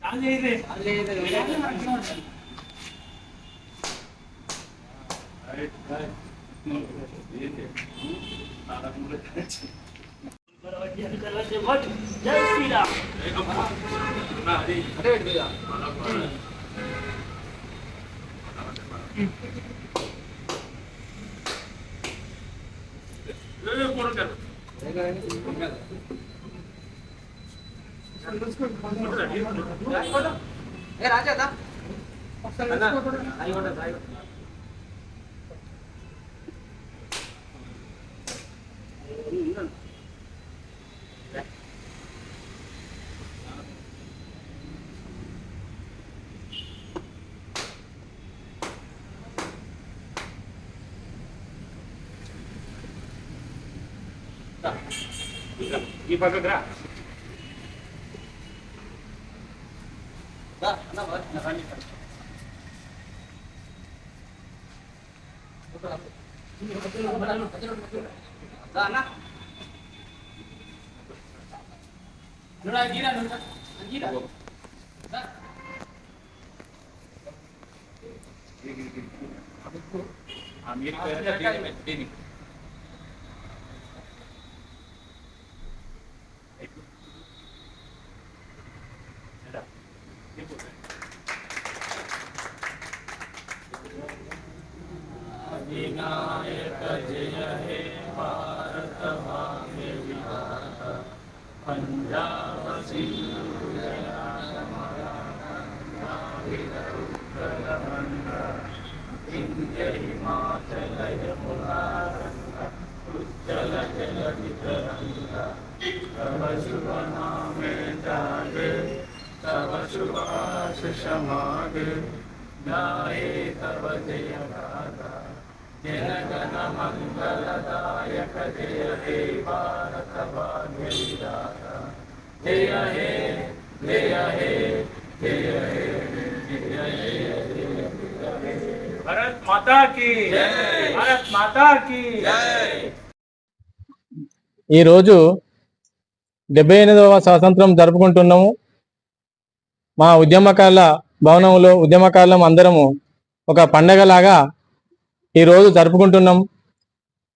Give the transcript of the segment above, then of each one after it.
జై శ్రీరామ్. రాజా ఈ పక్కకు రా. विनायक जय हे भारत भाग्य विधाता पंजाब सिंधु विंध्य हिमाचल यमुना उज्जल जलधि तरंगा तव शुभ नामे जागे तव शुभ आशीष मागे गाये तव जय गाथा जनगण मंगलदायक जय हे भारत भाग्य विधाता जय हे जय हे जय हे जय हे भारत माता की जय भारत माता की जय. ఈ రోజు 78వ స్వాతంత్రం జరుపుకుంటున్నాము. మా ఉద్యమకారుల భవనంలో ఉద్యమకారులం అందరము ఒక పండగలాగా ఈరోజు జరుపుకుంటున్నాం.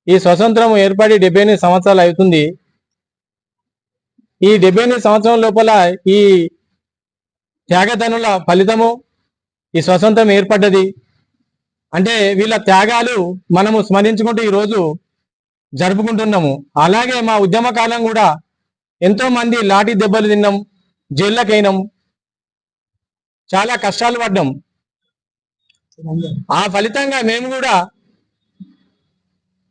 ఈ స్వతంత్రం ఏర్పడి 78 సంవత్సరాలు అవుతుంది. ఈ 78 సంవత్సరం లోపల ఈ త్యాగధనుల ఫలితము ఈ స్వతంత్రం ఏర్పడ్డది. అంటే వీళ్ళ త్యాగాలు మనము స్మరించుకుంటూ ఈరోజు జరుపుకుంటున్నాము. అలాగే మా ఉద్యమ కాలం కూడా ఎంతో మంది లాఠీ దెబ్బలు తిన్నాం, జైళ్ళకైనాం, చాలా కష్టాలు పడ్డాం. ఆ ఫలితంగా మేము కూడా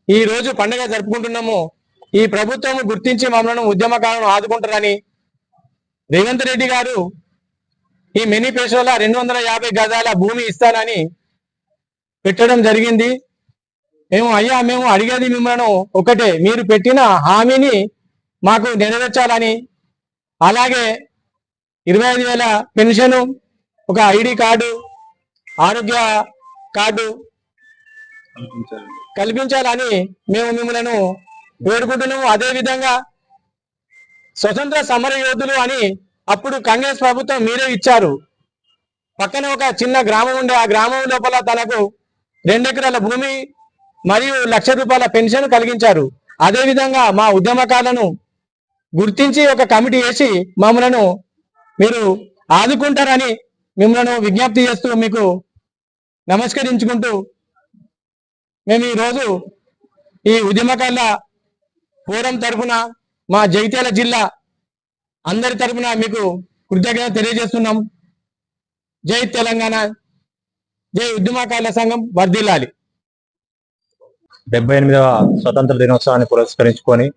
ఈ రోజు పండుగ జరుపుకుంటున్నాము. ఈ ప్రభుత్వం గుర్తించి మమ్మల్ని ఉద్యమకాలను ఆదుకుంటారని రేవంత్ రెడ్డి గారు ఈ మేనిఫెస్టోలో 250 గజాల భూమి ఇస్తానని పెట్టడం జరిగింది. మేము అడిగేది మిమ్మల్ని ఒకటే, మీరు పెట్టిన హామీని మాకు నెరవేర్చాలని, అలాగే 25,000 పెన్షన్, ఒక ఐడి కార్డు, ఆరోగ్య కార్డు కల్పించాలని మేము మిమ్మల్ని వేడుకుంటున్నాము. అదేవిధంగా స్వతంత్ర సమర యోధులు అని అప్పుడు కాంగ్రెస్ ప్రభుత్వం మీరే ఇచ్చారు. పక్కన ఒక చిన్న గ్రామం ఉండే, ఆ గ్రామం లోపల తనకు 2 ఎకరాల భూమి మరియు ₹1,00,000 పెన్షన్ కలిగించారు. అదేవిధంగా మా ఉద్యమకాలను గుర్తించి ఒక కమిటీ వేసి మమ్మలను మీరు ఆదుకుంటారని మిమ్మల్ని విజ్ఞప్తి చేస్తూ మీకు నమస్కరించుకుంటూ మేము ఈరోజు ఈ ఉద్యమకారుల ఫోరం తరఫున మా జగిత్యాల జిల్లా అందరి తరఫున మీకు కృతజ్ఞత తెలియజేస్తున్నాం. జై తెలంగాణ, జై ఉద్యమకారుల సంఘం వర్ధిల్లాలి. 78వ స్వతంత్ర దినోత్సవాన్ని పురస్కరించుకొని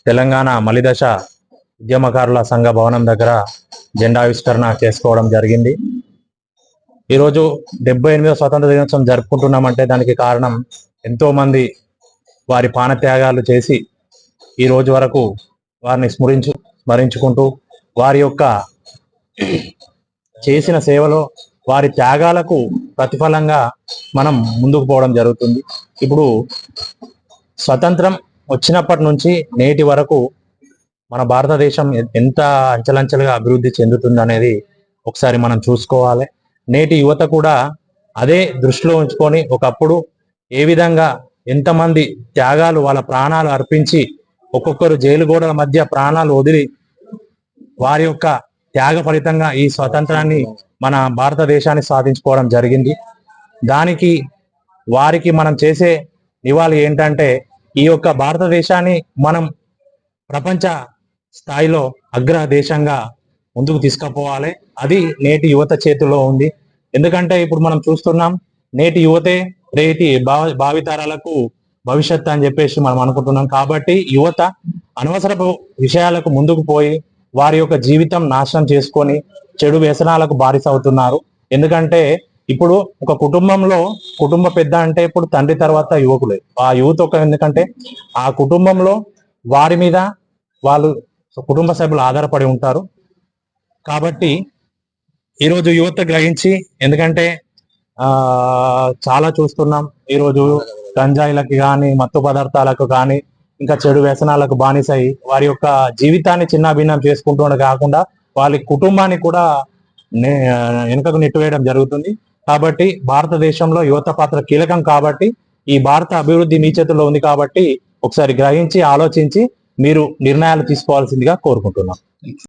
తెలంగాణ మలిదశ ఉద్యమకారుల సంఘ భవనం దగ్గర జెండావిష్కరణ చేసుకోవడం జరిగింది. ఈరోజు 78వ స్వతంత్ర దినోత్సవం జరుపుకుంటున్నామంటే దానికి కారణం ఎంతో మంది వారి ప్రాణత్యాగాలు చేసి ఈ రోజు వరకు వారిని స్మరించుకుంటూ వారి యొక్క చేసిన సేవలో వారి త్యాగాలకు ప్రతిఫలంగా మనం ముందుకు పోవడం జరుగుతుంది. ఇప్పుడు స్వతంత్రం వచ్చినప్పటి నుంచి నేటి వరకు మన భారతదేశం ఎంత అంచెలంచెలుగా అభివృద్ధి చెందుతుంది అనేది ఒకసారి మనం చూసుకోవాలి. నేటి యువత కూడా అదే దృష్టిలో ఉంచుకొని ఒకప్పుడు ఏ విధంగా ఎంతమంది త్యాగాలు వాళ్ళ ప్రాణాలు అర్పించి ఒక్కొక్కరు జైలు గోడల మధ్య ప్రాణాలు వదిలి వారి యొక్క త్యాగ ఫలితంగా ఈ స్వతంత్రాన్ని మన భారతదేశాన్ని సాధించుకోవడం జరిగింది. దానికి వారికి మనం చేసే నివాళి ఏంటంటే ఈ యొక్క భారతదేశాన్ని మనం ప్రపంచ స్థాయిలో అగ్ర దేశంగా ముందుకు తీసుకుపోవాలి. అది నేటి యువత చేతిలో ఉంది. ఎందుకంటే ఇప్పుడు మనం చూస్తున్నాం, నేటి యువతే రేటి భావితరాలకు భవిష్యత్తు అని చెప్పేసి మనం అనుకుంటున్నాం. కాబట్టి యువత అనవసరపు విషయాలకు ముందుకు పోయి వారి యొక్క జీవితం నాశనం చేసుకొని చెడు వ్యసనాలకు బానిస అవుతున్నారు. ఎందుకంటే ఇప్పుడు ఒక కుటుంబంలో కుటుంబ పెద్ద అంటే ఇప్పుడు తండ్రి తర్వాత యువకులే. ఆ యువత ఎందుకంటే ఆ కుటుంబంలో వారి మీద వాళ్ళు కుటుంబ సభ్యులు ఆధారపడి ఉంటారు. కాబట్టి ఈరోజు యువత గ్రహించి, ఎందుకంటే చాలా చూస్తున్నాం ఈరోజు గంజాయిలకు కానీ మత్తు పదార్థాలకు కానీ ఇంకా చెడు వ్యసనాలకు బానిసై వారి యొక్క జీవితాన్ని చిన్నాభిన్నం చేసుకుంటూ కాకుండా వాళ్ళ కుటుంబాన్ని కూడా వెనుకకు నెట్టివేయడం జరుగుతుంది. కాబట్టి భారతదేశంలో యువత పాత్ర కీలకం. కాబట్టి ఈ భారత అభివృద్ధి మీ చేతుల్లో ఉంది. కాబట్టి ఒకసారి గ్రహించి ఆలోచించి మీరు నిర్ణయాలు తీసుకోవాల్సిందిగా కోరుకుంటున్నాం.